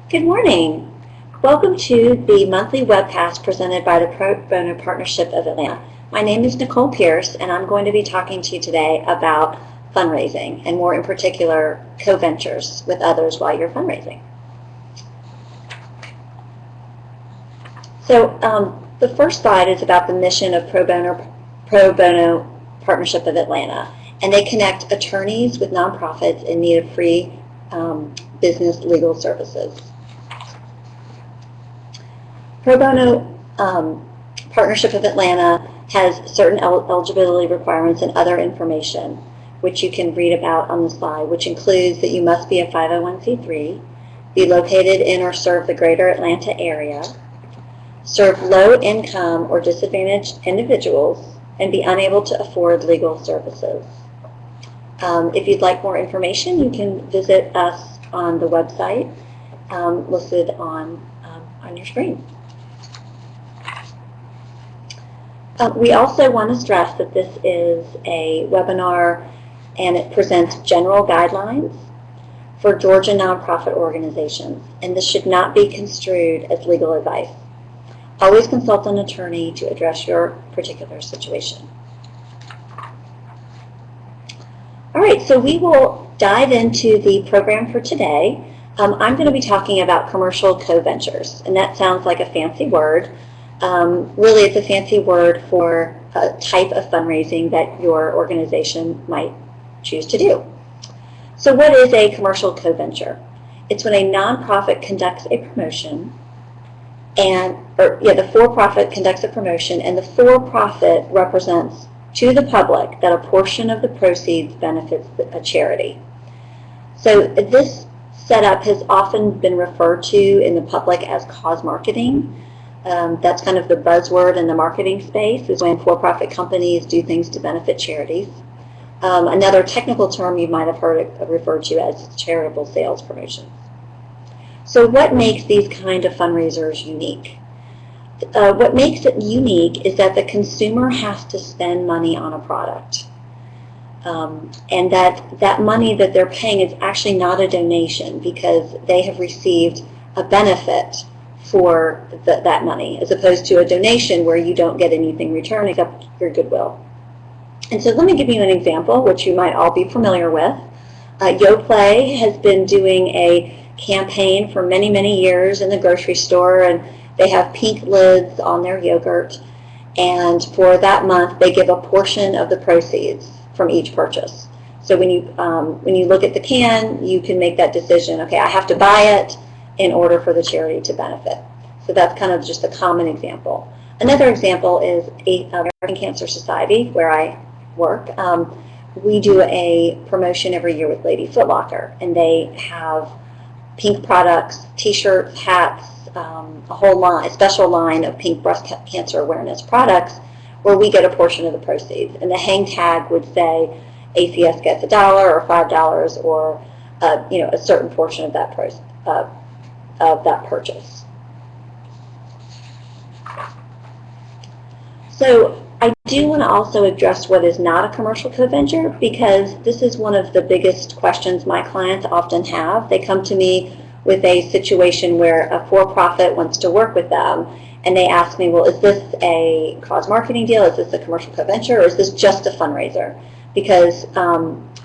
Good morning. Welcome to the monthly webcast presented by the Pro Bono Partnership of Atlanta. My name is Nicole Pierce, and I'm going to be talking to you today about fundraising, and more in particular, co-ventures with others while you're fundraising. So the first slide is about the mission of Pro Bono Partnership of Atlanta, and they connect attorneys with nonprofits in need of free business legal services. Pro Bono Partnership of Atlanta has certain eligibility requirements and other information, which you can read about on the slide, which includes that you must be a 501c3, be located in or serve the greater Atlanta area, serve low-income or disadvantaged individuals, and be unable to afford legal services. If you'd like more information, you can visit us on the website listed on your screen. We also want to stress that this is a webinar and it presents general guidelines for Georgia nonprofit organizations, and this should not be construed as legal advice. Always consult an attorney to address your particular situation. All right, so we will dive into the program for today. I'm going to be talking about commercial co-ventures, and that sounds like a fancy word. Really, it's a fancy word for a type of fundraising that your organization might choose to do. So what is a commercial co-venture? It's when a nonprofit conducts a promotion, the for-profit conducts a promotion, and the for-profit represents to the public that a portion of the proceeds benefits a charity. So this setup has often been referred to in the public as cause marketing. That's kind of the buzzword in the marketing space, is when for-profit companies do things to benefit charities. Another technical term you might have heard it referred to as charitable sales promotions. So what makes these kind of fundraisers unique? What makes it unique is that the consumer has to spend money on a product. And that money that they're paying is actually not a donation, because they have received a benefit for that money, as opposed to a donation where you don't get anything returned except your goodwill. And so let me give you an example, which you might all be familiar with. Yoplait has been doing a campaign for many, many years in the grocery store, and they have pink lids on their yogurt, and for that month they give a portion of the proceeds from each purchase. So when you look at the can, you can make that decision, okay, I have to buy it in order for the charity to benefit. So that's kind of just a common example. Another example is American Cancer Society, where I work. We do a promotion every year with Lady Foot Locker, and they have pink products, t-shirts, hats, a whole line, a special line of pink breast cancer awareness products, where we get a portion of the proceeds. And the hang tag would say ACS gets $1 or $5 or a certain portion of that purchase. So I do want to also address what is not a commercial co-venture, because this is one of the biggest questions my clients often have. They come to me with a situation where a for-profit wants to work with them, and they ask me, well, is this a cause marketing deal? Is this a commercial co-venture? Or is this just a fundraiser? Because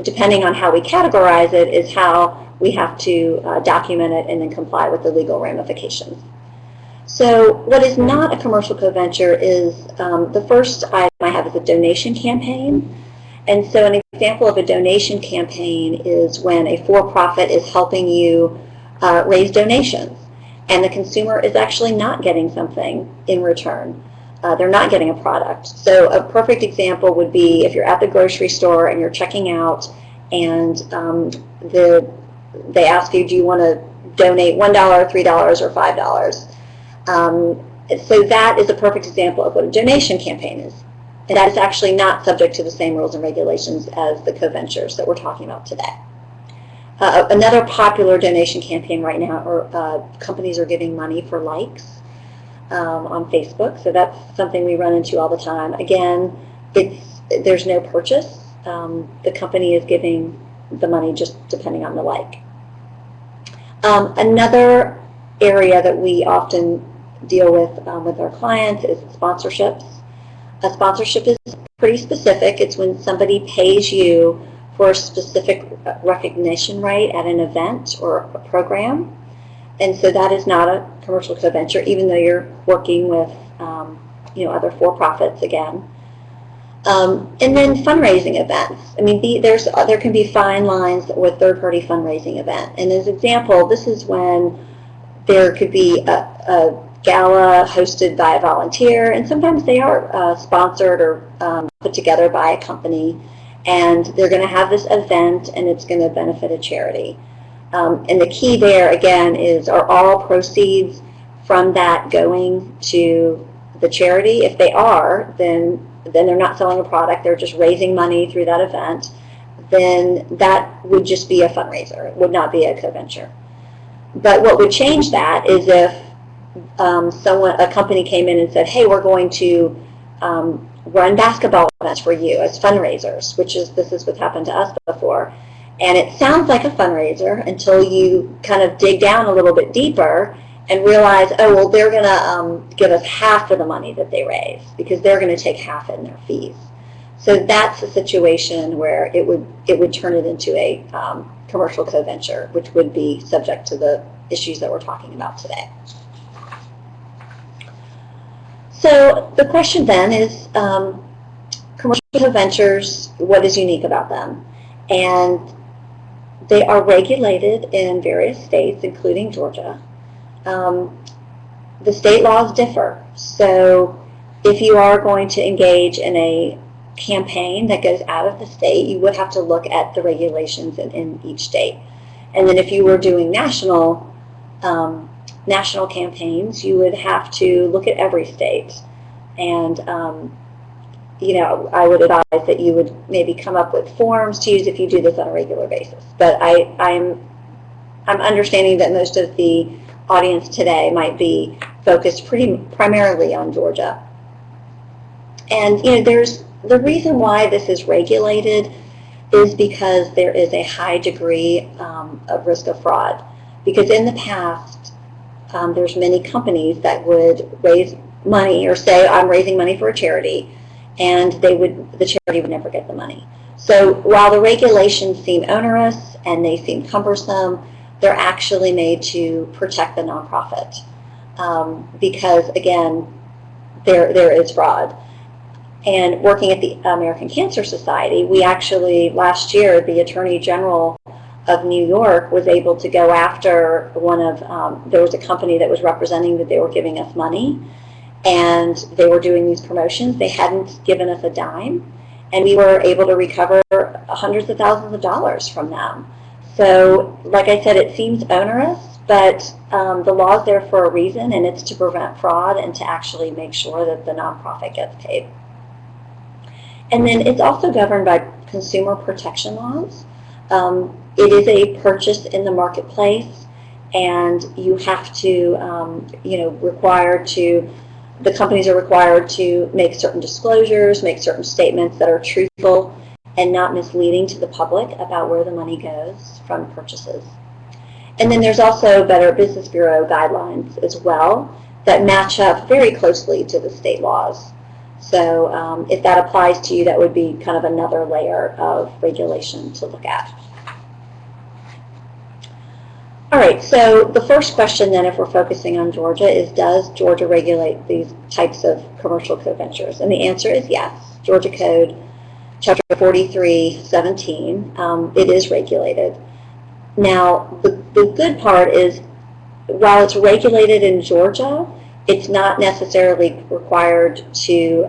depending on how we categorize it is how we have to document it and then comply with the legal ramifications. So what is not a commercial co-venture is the first item I have is a donation campaign. And so an example of a donation campaign is when a for-profit is helping you raise donations, and the consumer is actually not getting something in return. They're not getting a product. So a perfect example would be if you're at the grocery store and you're checking out, and they ask you, do you want to donate $1, $3, or $5? So that is a perfect example of what a donation campaign is. And that is actually not subject to the same rules and regulations as the co-ventures that we're talking about today. Another popular donation campaign right now, companies are giving money for likes on Facebook. So that's something we run into all the time. Again, there's no purchase. The company is giving the money just depending on the like. Another area that we often deal with our clients is sponsorships. A sponsorship is pretty specific. It's when somebody pays you for a specific recognition right at an event or a program. And so that is not a commercial co-venture, even though you're working with other for-profits again. And then fundraising events. I mean, there can be fine lines with third-party fundraising event. And as an example, this is when there could be a gala hosted by a volunteer, and sometimes they are sponsored or put together by a company, and they're going to have this event, and it's going to benefit a charity. And the key there, again, is are all proceeds from that going to the charity? If they are, then they're not selling a product, they're just raising money through that event. Then that would just be a fundraiser. It would not be a co-venture. But what would change that is if a company came in and said, hey, we're going to run basketball events for you as fundraisers, this is what happened to us before. And it sounds like a fundraiser until you kind of dig down a little bit deeper and realize, oh, well, they're going to give us half of the money that they raise because they're going to take half in their fees. So that's a situation where it would turn it into a commercial co-venture, which would be subject to the issues that we're talking about today. So the question then is, commercial co-ventures, what is unique about them? And they are regulated in various states, including Georgia. The state laws differ. So if you are going to engage in a campaign that goes out of the state, you would have to look at the regulations in each state. And then if you were doing national campaigns, you would have to look at every state. And I would advise that you would maybe come up with forms to use if you do this on a regular basis. But I'm understanding that most of the audience today might be focused primarily on Georgia. And there's the reason why this is regulated is because there is a high degree of risk of fraud. Because in the past, there's many companies that would raise money or say, I'm raising money for a charity, and the charity would never get the money. So while the regulations seem onerous and they seem cumbersome, they're actually made to protect the nonprofit because, again, there is fraud. And working at the American Cancer Society, we actually, last year, the Attorney General of New York was able to go after there was a company that was representing that they were giving us money, and they were doing these promotions. They hadn't given us a dime, and we were able to recover hundreds of thousands of dollars from them. So, like I said, it seems onerous, but the law is there for a reason, and it's to prevent fraud and to actually make sure that the nonprofit gets paid. And then it's also governed by consumer protection laws. It is a purchase in the marketplace, and you have to, the companies are required to make certain disclosures, make certain statements that are truthful and not misleading to the public about where the money goes from purchases. And then there's also Better Business Bureau guidelines as well that match up very closely to the state laws. So if that applies to you, that would be kind of another layer of regulation to look at. All right, so the first question then, if we're focusing on Georgia, is does Georgia regulate these types of commercial co-ventures? And the answer is yes. Georgia Code, Chapter 4317, it is regulated. Now, the good part is, while it's regulated in Georgia, it's not necessarily required to,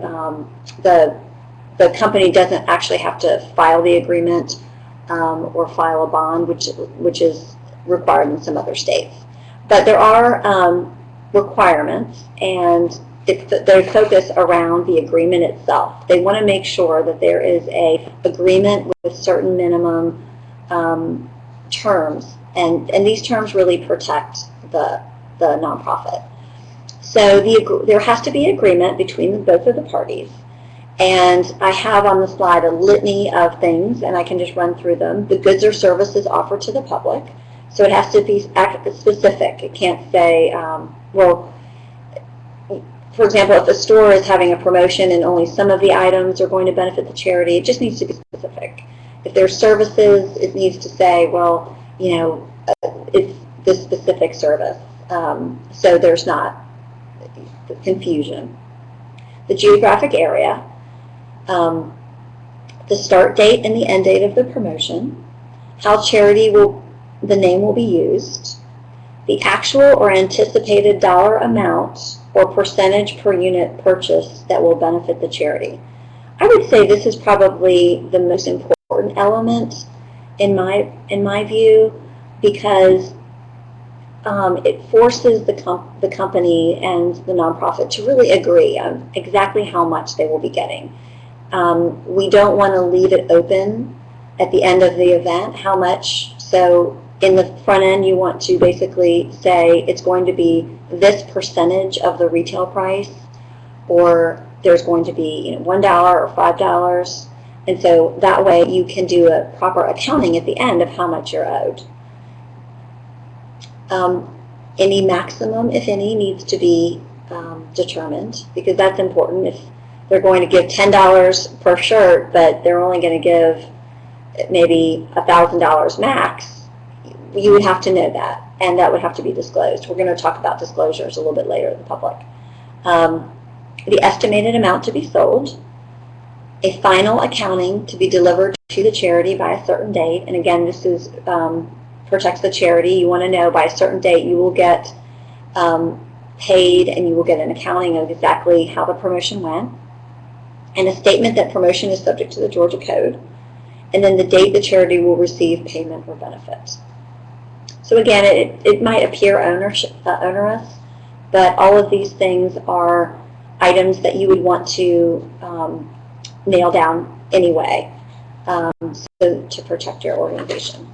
the company doesn't actually have to file the agreement or file a bond, which is required in some other states. But there are requirements, and they focus around the agreement itself. They want to make sure that there is a agreement with certain minimum terms, and these terms really protect the nonprofit. So there has to be an agreement between both of the parties. And I have on the slide a litany of things, and I can just run through them. The goods or services offered to the public. So it has to be specific. It can't say, well, for example, if a store is having a promotion and only some of the items are going to benefit the charity, it just needs to be specific. If there's services, it needs to say, well, it's this specific service, so there's not confusion. The geographic area, the start date and the end date of the promotion, how the name will be used, the actual or anticipated dollar amount or percentage per unit purchase that will benefit the charity. I would say this is probably the most important element in my view, because it forces the company and the nonprofit to really agree on exactly how much they will be getting. We don't want to leave it open at the end of the event how much. So in the front end, you want to basically say it's going to be this percentage of the retail price, or there's going to be $1 or $5. And so that way you can do a proper accounting at the end of how much you're owed. Any maximum, if any, needs to be determined, because that's important. If they're going to give $10 per shirt, but they're only going to give maybe $1,000 max, you would have to know that, and that would have to be disclosed. We're going to talk about disclosures a little bit later in the public. The estimated amount to be sold, a final accounting to be delivered to the charity by a certain date, and again, this is protects the charity. You want to know by a certain date you will get paid, and you will get an accounting of exactly how the promotion went, and a statement that promotion is subject to the Georgia Code, and then the date the charity will receive payment or benefit. So again, it might appear onerous, but all of these things are items that you would want to nail down anyway, so to protect your organization.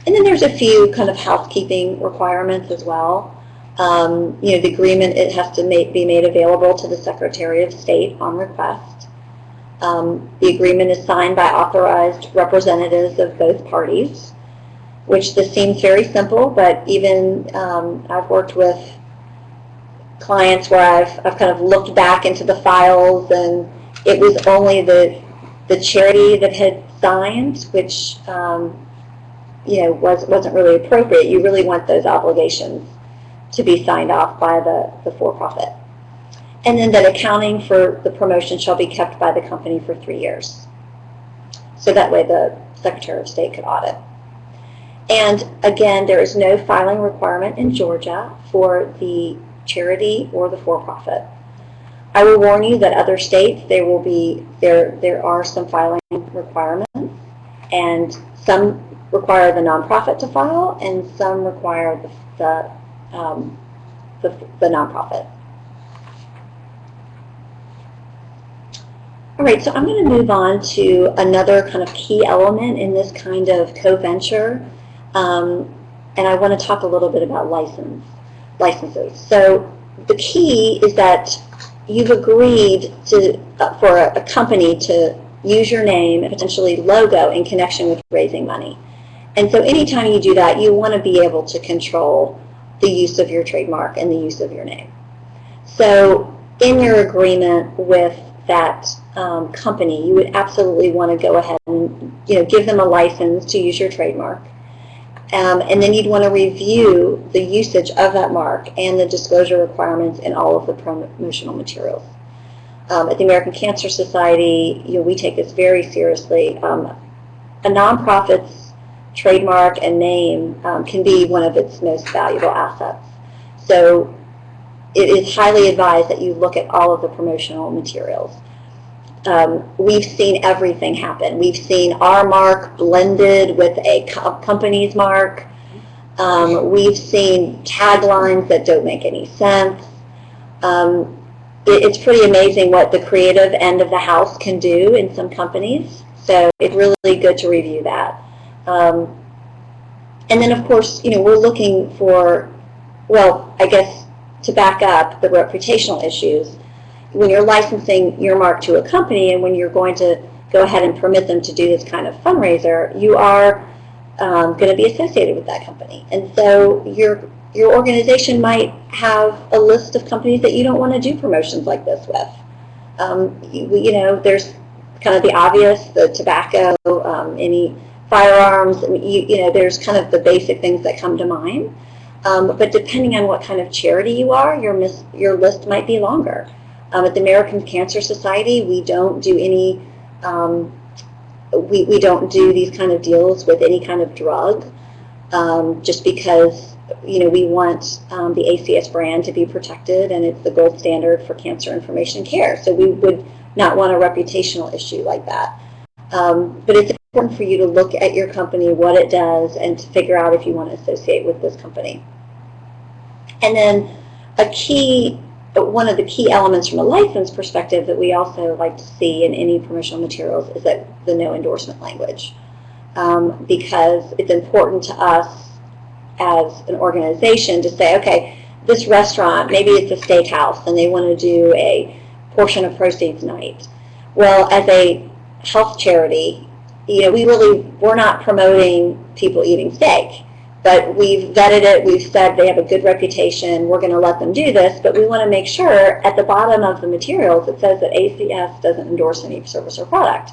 And then there's a few kind of housekeeping requirements as well. The agreement, it has to be made available to the Secretary of State on request. The agreement is signed by authorized representatives of both parties, which this seems very simple, but even I've worked with clients where I've kind of looked back into the files, and it was only the charity that had signed, which wasn't really appropriate. You really want those obligations to be signed off by the for-profit. And then that accounting for the promotion shall be kept by the company for 3 years. So that way the Secretary of State could audit. And again, there is no filing requirement in Georgia for the charity or the for-profit. I will warn you that other states, there are some filing requirements, and some require the nonprofit to file, and some require the nonprofit. All right, so I'm going to move on to another kind of key element in this kind of co-venture, and I want to talk a little bit about licenses. So the key is that you've agreed for a company to use your name and potentially logo in connection with raising money. And so anytime you do that, you want to be able to control the use of your trademark and the use of your name. So in your agreement with that company, you would absolutely want to go ahead and give them a license to use your trademark. And then you'd want to review the usage of that mark and the disclosure requirements in all of the promotional materials. At the American Cancer Society, we take this very seriously. A nonprofit's trademark and name can be one of its most valuable assets. So it is highly advised that you look at all of the promotional materials. We've seen everything happen. We've seen our mark blended with a company's mark. We've seen taglines that don't make any sense. It's pretty amazing what the creative end of the house can do in some companies. So it's really good to review that. And then, of course, we're looking for, I guess, to back up the reputational issues. When you're licensing your mark to a company and when you're going to go ahead and permit them to do this kind of fundraiser, you are going to be associated with that company. And so your organization might have a list of companies that you don't want to do promotions like this with. There's kind of the obvious, the tobacco, any firearms, there's kind of the basic things that come to mind. But depending on what kind of charity you are, your list might be longer. At the American Cancer Society, we don't do any, we don't do these kind of deals with any kind of drug, just because we want the ACS brand to be protected, and it's the gold standard for cancer information care. So we would not want a reputational issue like that. But it's important for you to look at your company, what it does, and to figure out if you want to associate with this company. And then one of the key elements from a license perspective that we also like to see in any promotional materials is that the no endorsement language, because it's important to us as an organization to say, okay, this restaurant, maybe it's a steakhouse and they want to do a portion of proceeds night. Well, as a health charity, we're not promoting people eating steak, but we've vetted it, we've said they have a good reputation, we're going to let them do this, but we want to make sure at the bottom of the materials it says that ACS doesn't endorse any service or product.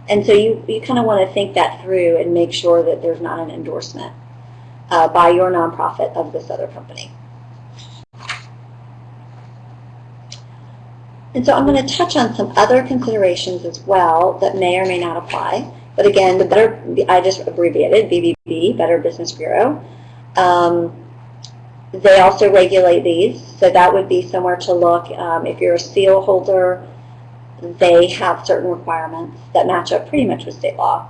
And so you kind of want to think that through and make sure that there's not an endorsement by your nonprofit of this other company. And so I'm going to touch on some other considerations as well that may or may not apply. But again, I just abbreviated BBB, Better Business Bureau. They also regulate these, so that would be somewhere to look. If you're a seal holder, they have certain requirements that match up pretty much with state law.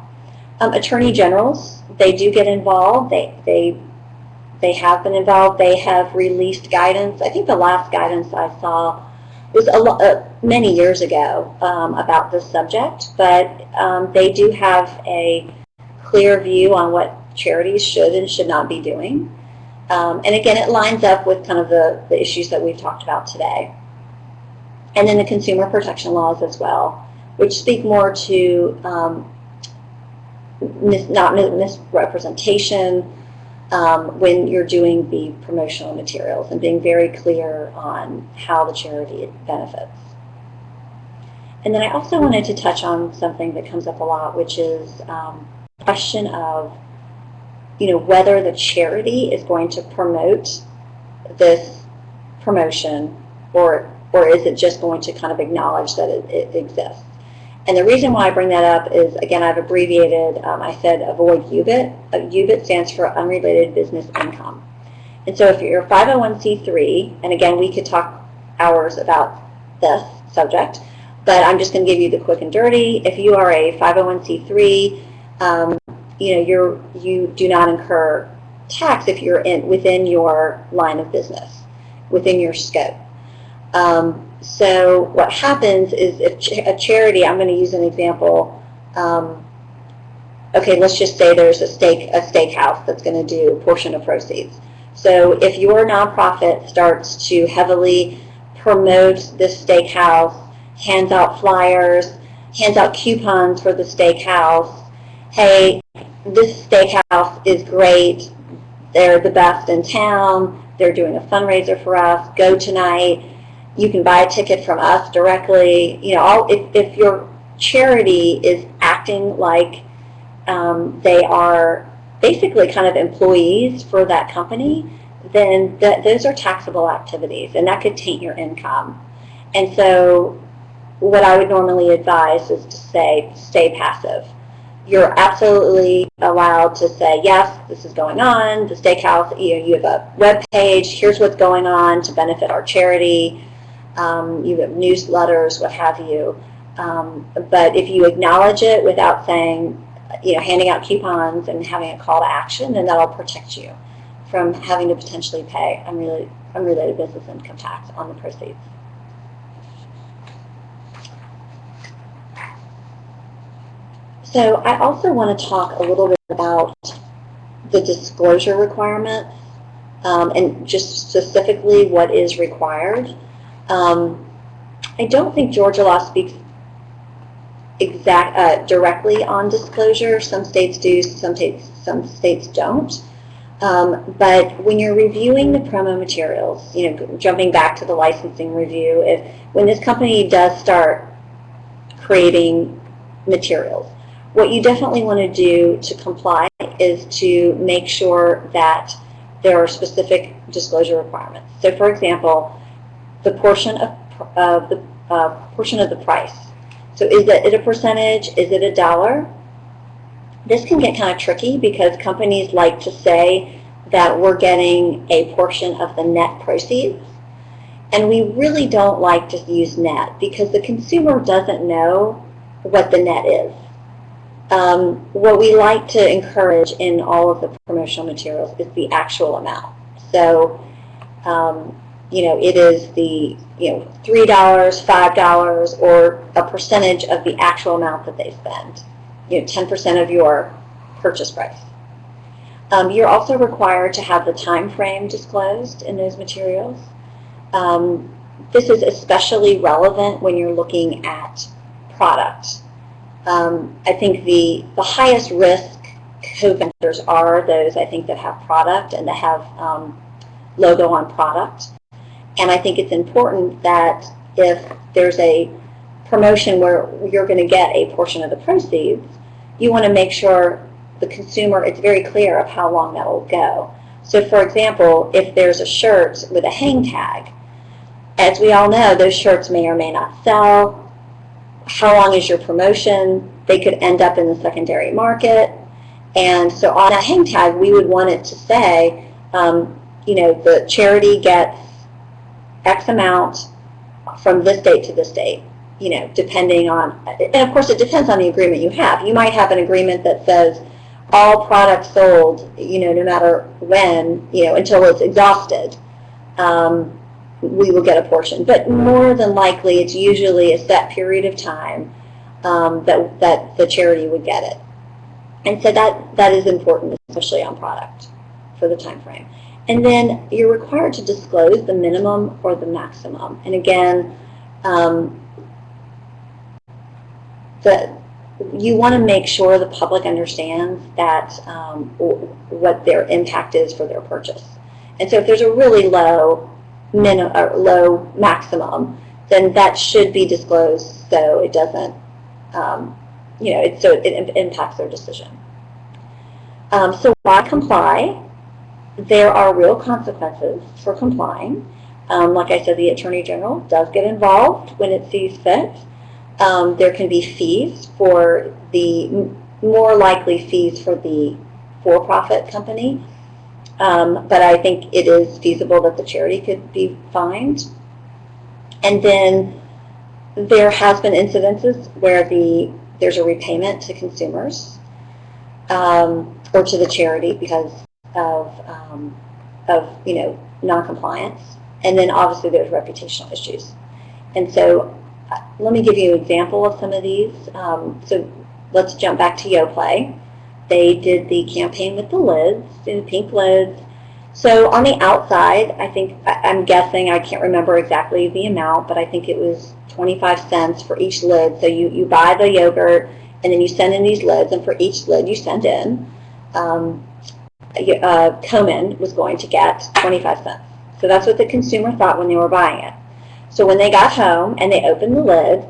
Attorney generals, they do get involved. They have been involved. They have released guidance. I think the last guidance I saw was many years ago about this subject, but they do have a clear view on what charities should and should not be doing. And again, it lines up with kind of the issues that we've talked about today. And then the consumer protection laws as well, which speak more to not misrepresentation when you're doing the promotional materials and being very clear on how the charity benefits. And then I also wanted to touch on something that comes up a lot, which is the question of whether the charity is going to promote this promotion or is it just going to kind of acknowledge that it exists. And the reason why I bring that up is, again, I've abbreviated, I said avoid UBIT. UBIT stands for unrelated business income. And so if you're a 501c3, and again, we could talk hours about this subject, but I'm just going to give you the quick and dirty. If you are a 501c3, you do not incur tax if you're within your line of business, within your scope. So what happens is if a charity, I'm going to use an example, okay, let's just say there's a steakhouse that's going to do a portion of proceeds. So if your nonprofit starts to heavily promote this steakhouse, hands out flyers, hands out coupons for the steakhouse, hey, this steakhouse is great, they're the best in town, they're doing a fundraiser for us, go tonight, you can buy a ticket from us directly. If your charity is acting like they are basically kind of employees for that company, then those are taxable activities, and that could taint your income. And so what I would normally advise is to say, stay passive. You're absolutely allowed to say, yes, this is going on, the steakhouse, you have a web page, here's what's going on to benefit our charity. You have newsletters, what have you. But if you acknowledge it without saying, handing out coupons and having a call to action, then that'll protect you from having to potentially pay unrelated business income tax on the proceeds. So I also want to talk a little bit about the disclosure requirements and just specifically what is required. I don't think Georgia law speaks directly on disclosure. Some states do, some states don't. But when you're reviewing the promo materials, jumping back to the licensing review, when this company does start creating materials, what you definitely want to do to comply is to make sure that there are specific disclosure requirements. So, for example, the portion of the price. So, is it a percentage? Is it $1? This can get kind of tricky because companies like to say that we're getting a portion of the net proceeds, and we really don't like to use net because the consumer doesn't know what the net is. What we like to encourage in all of the promotional materials is the actual amount. So, it is the $3, $5, or a percentage of the actual amount that they spend. 10% of your purchase price. You're also required to have the time frame disclosed in those materials. This is especially relevant when you're looking at product. I think the highest risk co-vendors are those, I think, that have product and that have logo on product. And I think it's important that if there's a promotion where you're going to get a portion of the proceeds, you want to make sure the consumer, it's very clear of how long that will go. So, for example, if there's a shirt with a hang tag, as we all know, those shirts may or may not sell. How long is your promotion? They could end up in the secondary market. And so on that hang tag, we would want it to say, the charity gets X amount from this date to this date, depending on, and of course it depends on the agreement you have. You might have an agreement that says all products sold, no matter when, until it's exhausted, we will get a portion. But more than likely, it's usually a set period of time that the charity would get it. And so that is important, especially on product, for the time frame. And then you're required to disclose the minimum or the maximum. And again, you want to make sure the public understands that what their impact is for their purchase. And so if there's a really low maximum, then that should be disclosed so it doesn't, it impacts their decision. So why comply? There are real consequences for complying. Like I said, the Attorney General does get involved when it sees fit. There can be fees for more likely fees for the for-profit company. But I think it is feasible that the charity could be fined. And then there has been incidences where there's a repayment to consumers or to the charity because of non-compliance. And then obviously there's reputational issues. And so let me give you an example of some of these. So let's jump back to Yoplait. They did the campaign with the lids, the pink lids. So on the outside, I'm guessing, I can't remember exactly the amount, but I think it was 25 cents for each lid. So you buy the yogurt, and then you send in these lids, and for each lid you send in, Komen was going to get 25 cents. So that's what the consumer thought when they were buying it. So when they got home and they opened the lid,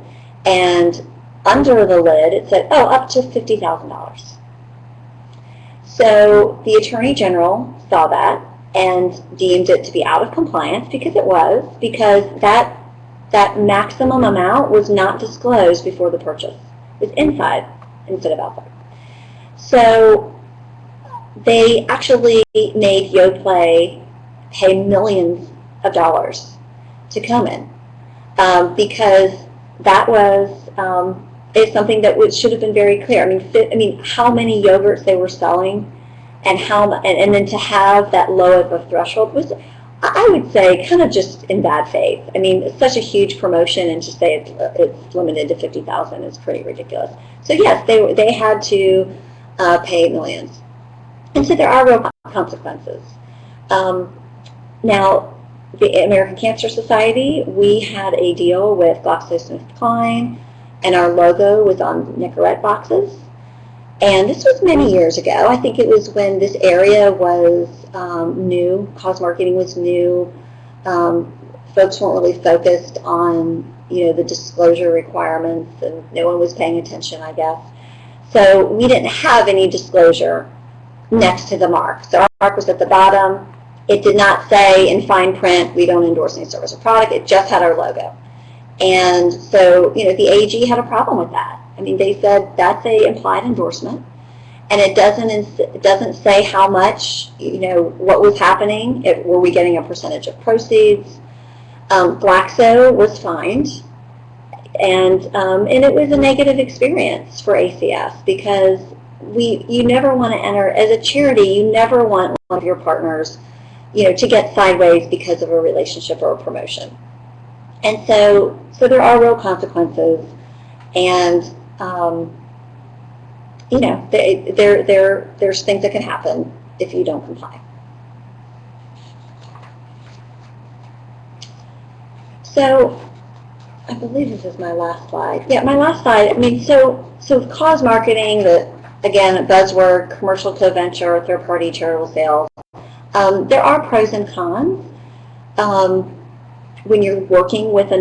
and under the lid it said, up to $50,000. So the Attorney General saw that and deemed it to be out of compliance, because that maximum amount was not disclosed before the purchase. It was inside instead of outside. So they actually made Yoplait pay millions of dollars to Komen because that was is something that should have been very clear. I mean, how many yogurts they were selling, and then to have that low of a threshold was, I would say, kind of just in bad faith. I mean, it's such a huge promotion, and to say it's limited to $50,000 is pretty ridiculous. So yes, they had to pay millions, and so there are real consequences. Now, the American Cancer Society, we had a deal with GlaxoSmithKline, and our logo was on Nicorette boxes. And this was many years ago. I think it was when this area was new, cause marketing was new. Folks weren't really focused on, the disclosure requirements, and no one was paying attention, I guess. So we didn't have any disclosure next to the mark. So our mark was at the bottom. It did not say in fine print, we don't endorse any service or product. It just had our logo. And so, the AG had a problem with that. I mean, they said that's a implied endorsement, and it doesn't say how much, what was happening. Were we getting a percentage of proceeds? Glaxo was fined, and it was a negative experience for ACS, because you never want to enter, as a charity, you never want one of your partners, to get sideways because of a relationship or a promotion. And so there are real consequences, and there's things that can happen if you don't comply. So I believe this is my last slide. Yeah, my last slide. I mean, so cause marketing, again, buzzword, commercial coventure, third-party charitable sales. There are pros and cons. When you're working with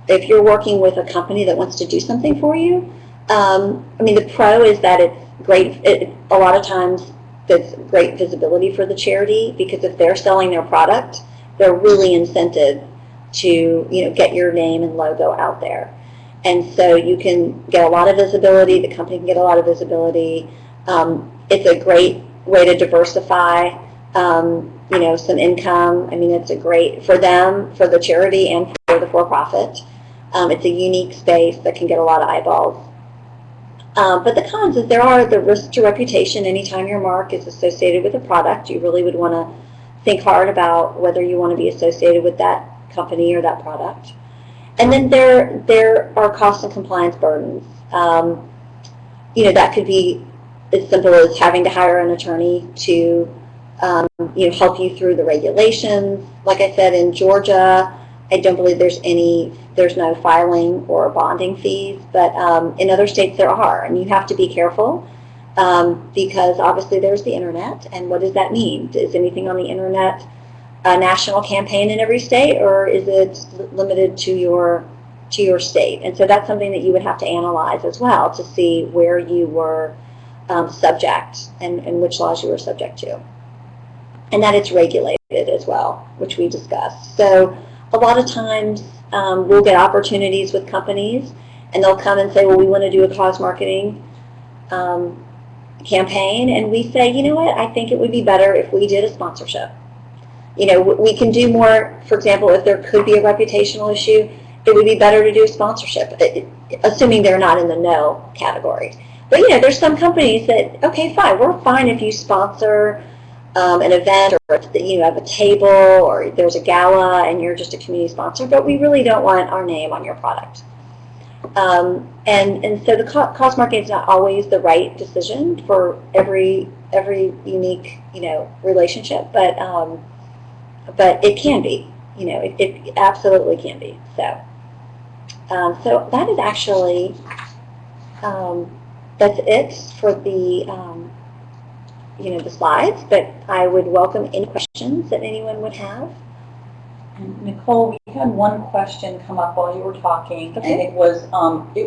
if you're working with a company that wants to do something for you, the pro is that it's great. A lot of times, there's great visibility for the charity, because if they're selling their product, they're really incented to get your name and logo out there, and so you can get a lot of visibility. The company can get a lot of visibility. It's a great way to diversify, some income. I mean, it's a great for them, for the charity, and for the for-profit. It's a unique space that can get a lot of eyeballs. But the cons is there are the risk to reputation. Anytime your mark is associated with a product, you really would want to think hard about whether you want to be associated with that company or that product. And then there are cost and compliance burdens. That could be as simple as having to hire an attorney to help you through the regulations. Like I said, in Georgia, I don't believe there's no filing or bonding fees, but in other states there are, and you have to be careful, because obviously there's the internet, and what does that mean? Is anything on the internet a national campaign in every state, or is it limited to your state? And so that's something that you would have to analyze as well, to see where you were subject and which laws you were subject to. And that it's regulated as well, which we discussed. So a lot of times we'll get opportunities with companies, and they'll come and say, well, we want to do a cause marketing campaign, and we say, you know what, I think it would be better if we did a sponsorship. We can do more. For example, if there could be a reputational issue, it would be better to do a sponsorship, assuming they're not in the no category. But there's some companies that, okay, fine, we're fine if you sponsor an event, or if you have a table, or there's a gala and you're just a community sponsor, but we really don't want our name on your product. And so the cost marketing is not always the right decision for every unique relationship, but it can be. It absolutely can be. So that is actually that's it for the the slides, but I would welcome any questions that anyone would have. And Nicole, we had one question come up while you were talking, okay. And it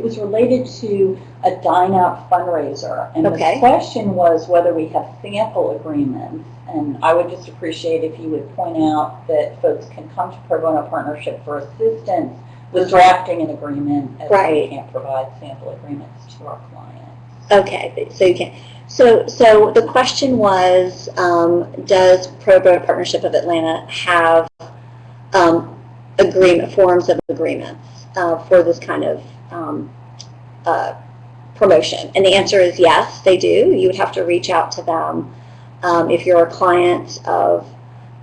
was related to a dine-out fundraiser, and okay. The question was whether we have sample agreements. And I would just appreciate if you would point out that folks can come to Pro Bono Partnership for assistance with drafting an agreement, as right. we can't provide sample agreements to our clients. Okay, so you can. So the question was, does Pro Bono Partnership of Atlanta have forms of agreements for this kind of promotion? And the answer is yes, they do. You would have to reach out to them. If you're a client of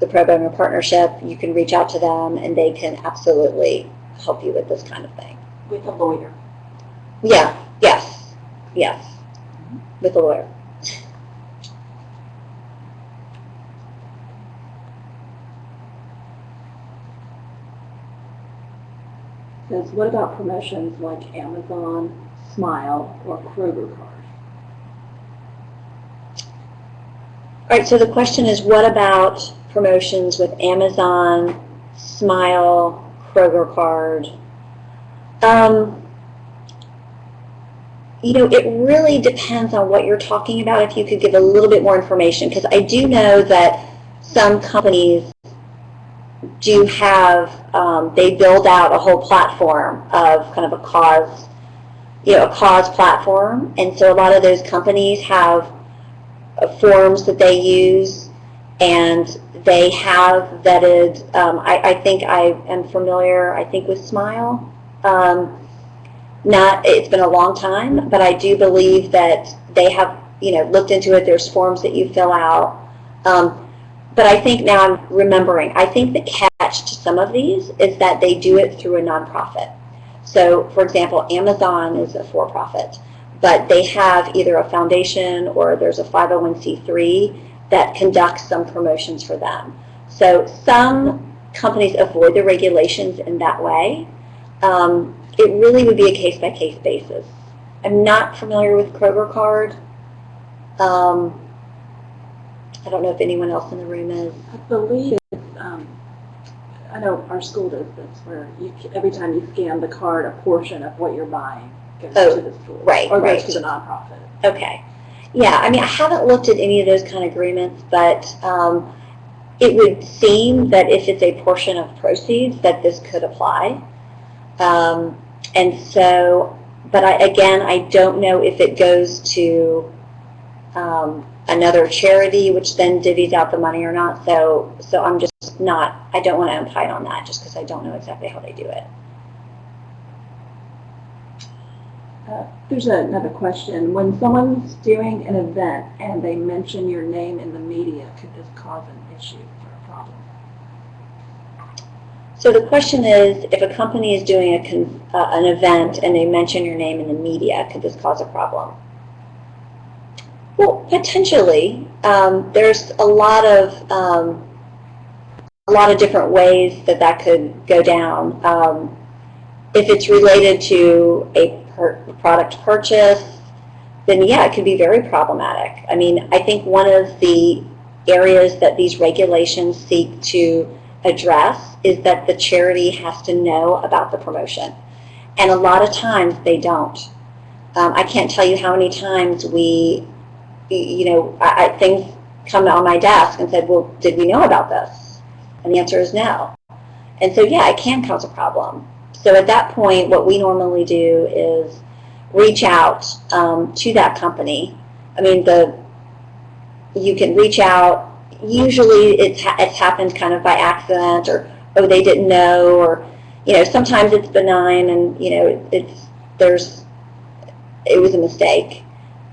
the Pro Bono Partnership, you can reach out to them, and they can absolutely help you with this kind of thing. With a lawyer? Yeah, yes, mm-hmm. With a lawyer. says, what about promotions like Amazon, Smile, or Kroger card? All right, so the question is, what about promotions with Amazon, Smile, Kroger card? You know, it really depends on what you're talking about, if you could give a little bit more information, because I do know that some companies do have, they build out a whole platform of kind of a cause, a cause platform, and so a lot of those companies have forms that they use, and they have vetted, I think I am familiar, I think with Smile. It's been a long time, but I do believe that they have, looked into it. There's forms that you fill out. But I think now I'm remembering, I think the catch to some of these is that they do it through a nonprofit. So, for example, Amazon is a for-profit, but they have either a foundation or there's a 501c3 that conducts some promotions for them. So some companies avoid the regulations in that way. It really would be a case-by-case basis. I'm not familiar with Kroger card. I don't know if anyone else in the room is. I believe it's, I know our school does this, where every time you scan the card, a portion of what you're buying goes to the school. Right, or right. goes to the nonprofit. Okay. Yeah, I mean, I haven't looked at any of those kind of agreements, but it would seem that if it's a portion of proceeds, that this could apply. And so, but I don't know if it goes to another charity, which then divvies out the money or not. So I'm just not, I don't want to opine on that just because I don't know exactly how they do it. There's another question. When someone's doing an event and they mention your name in the media, could this cause an issue or a problem? So the question is, if a company is doing an event and they mention your name in the media, could this cause a problem? Well, potentially. There's a lot of different ways that could go down. If it's related to a product purchase, then yeah, it could be very problematic. I mean, I think one of the areas that these regulations seek to address is that the charity has to know about the promotion. And a lot of times they don't. I can't tell you how many times things come on my desk and said, well, did we know about this? And the answer is no. And so, yeah, it can cause a problem. So at that point, what we normally do is reach out to that company. I mean, you can reach out. Usually it's happened kind of by accident, or, oh, they didn't know, or, sometimes it's benign and, it was a mistake.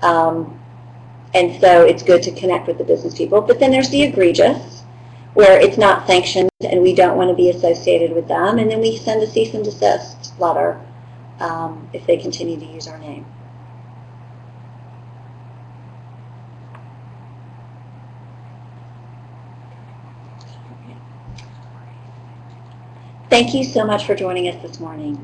And so it's good to connect with the business people. But then there's the egregious, where it's not sanctioned and we don't want to be associated with them, and then we send a cease and desist letter if they continue to use our name. Thank you so much for joining us this morning.